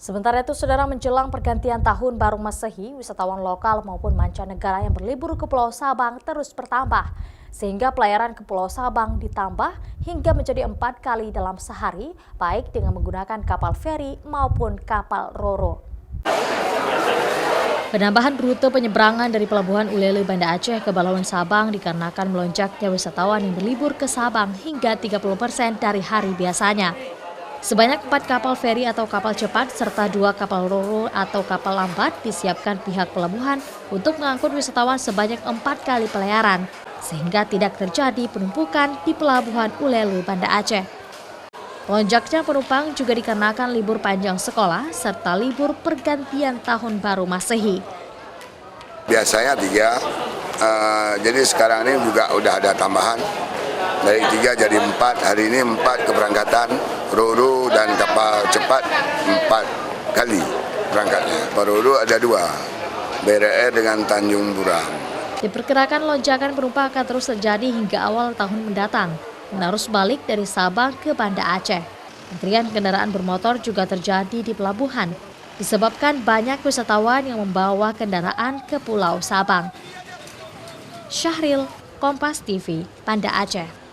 Sementara itu, saudara, menjelang pergantian tahun baru Masehi, wisatawan lokal maupun mancanegara yang berlibur ke Pulau Sabang terus bertambah. Sehingga pelayaran ke Pulau Sabang ditambah hingga menjadi 4 kali dalam sehari, baik dengan menggunakan kapal feri maupun kapal ro-ro. Penambahan rute penyeberangan dari Pelabuhan Ulele Banda Aceh ke Balauan Sabang dikarenakan melonjaknya wisatawan yang berlibur ke Sabang hingga 30% dari hari biasanya. Sebanyak 4 kapal feri atau kapal cepat serta 2 kapal ro-ro atau kapal lambat disiapkan pihak pelabuhan untuk mengangkut wisatawan sebanyak 4 kali pelayaran, sehingga tidak terjadi penumpukan di Pelabuhan Ulele Banda Aceh. Lonjaknya penumpang juga dikarenakan libur panjang sekolah serta libur pergantian tahun baru Masehi. Biasanya 3, jadi sekarang ini juga udah ada tambahan. Dari 3 jadi 4, hari ini 4 keberangkatan, ro-ro dan kapal cepat 4 kali berangkatnya. Ro-ro ada 2, BRR dengan Tanjung Burang. Diperkirakan lonjakan penumpang akan terus terjadi hingga awal tahun mendatang, menarus balik dari Sabang ke Banda Aceh. Antrian kendaraan bermotor juga terjadi di pelabuhan, disebabkan banyak wisatawan yang membawa kendaraan ke Pulau Sabang. Syahril, Kompas TV, Banda Aceh.